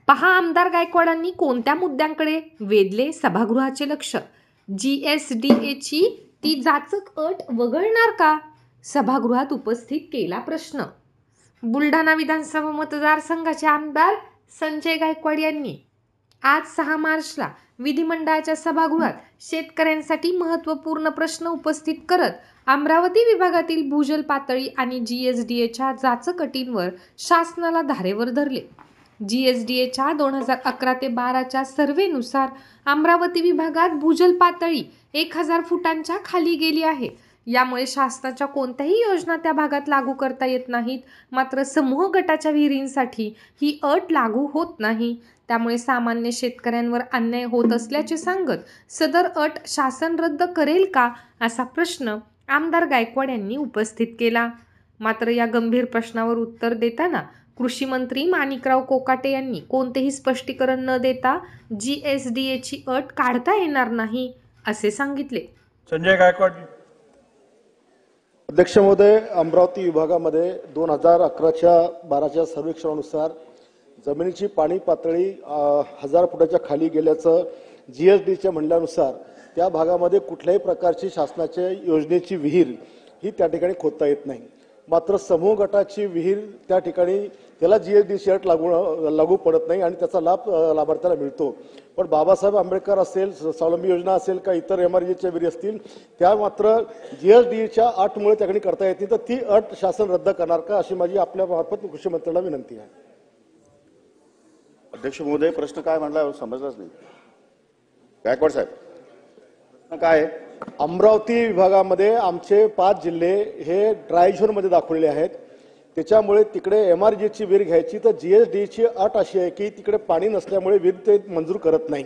पहा आमदार गायकवाडांनी कोणत्या मुद्द्यांकडे वेधले सभागृहाचे लक्ष। जीएसडीएची ती जाचक अट वगळणार का? सभागृहात उपस्थित केला प्रश्न। बुलढाणा विधानसभा मतदारसंघाचे आमदार संजय गायकवाड यांनी आज 6 मार्चला विधिमंडळाच्या सभागृहात शेतकऱ्यांसाठी महत्त्वपूर्ण प्रश्न उपस्थित करत अमरावती विभागातील भूजल पातळी आणि जीएसडीएच्या जाचक अटींवर शासनाला धारेवर धरले। जीएसडीएच्या 2011 ते 12च्या सर्व्हेनुसार अमरावती विभागात भूजल पातळी 1000 फुटांच्या खाली गेली आहे। यामुळे शासनाच्या कोणत्याही योजना त्या भागात लागू करता येत नाहीत। मात्र समूह गटाच्या विहिरींसाठी ही अट लागू होत नाही। त्यामुळे सामान्य शेतकऱ्यांवर अन्याय होत असल्याचे सांगत सदर अट शासन रद्द करेल का असा प्रश्न आमदार गायकवाड यांनी उपस्थित केला। मात्र या गंभीर प्रश्नावर उत्तर देताना कृषी मंत्री माणिकराव कोकाटे यांनी कोणतेही स्पष्टीकरण न देता जीएसडीएची अट काढता येणार नाही असे सांगितले। संजय गायकवाड। अध्यक्ष महोदय, अमरावती विभागामध्ये 2011च्या 12च्या सर्वेक्षणानुसार जमिनीची पाणी पातळी 1000 फुटाच्या खाली गेल्याचं जीएसडीच्या म्हणल्यानुसार त्या भागामध्ये कुठल्याही प्रकारची शासनाच्या योजनेची विहीर ही त्या ठिकाणी खोदता येत नाही। मात्र समूह गटाची विहीर त्या ठिकाणी त्याला जीएसडीची अट लागू पडत नाही आणि त्याचा लाभ लाभार्थ्याला मिळतो। पण बाबासाहेब आंबेडकर असेल, स्वावलंबी योजना असेल का इतर एमआरजीच्या विहिरी असतील त्या मात्र जीएसडीच्या अटमुळे त्या ठिकाणी करता येत नाही। तर ती अट शासन रद्द करणार का अशी माझी आपल्या मार्फत कृषी मंत्र्यांना विनंती आहे। अध्यक्ष महोदय, प्रश्न काय म्हणला समजलाच नाही। गायकवाड साहेब, काय आहे? अमरावती विभागामध्ये आमचे 5 जिल्हे हे ड्राय झोन मध्ये दाखवलेले आहेत। त्याच्यामुळे तिकडे एमआरजीची विहीर घ्यायची तर जीएसडीची अट अशी आहे की तिकडे पाणी नसल्यामुळे विहीर ते मंजूर करत नाही।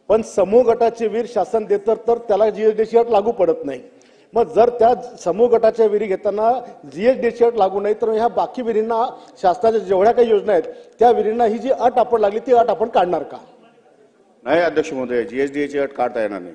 पण समूह गटाची विहीर शासन देतं तर त्याला जीएसडीची अट लागू पडत नाही। मग जर त्या समूह गटाच्या विहिरी घेताना जीएसडीची अट लागू नाही तर ह्या बाकी विहिरींना शासनाच्या जेवढ्या काही योजना आहेत त्या विहिरींना ही जी अट आपण लागली ती अट आपण काढणार का? नाही अध्यक्ष महोदय, जीएसडीची अट काढता येणार नाही।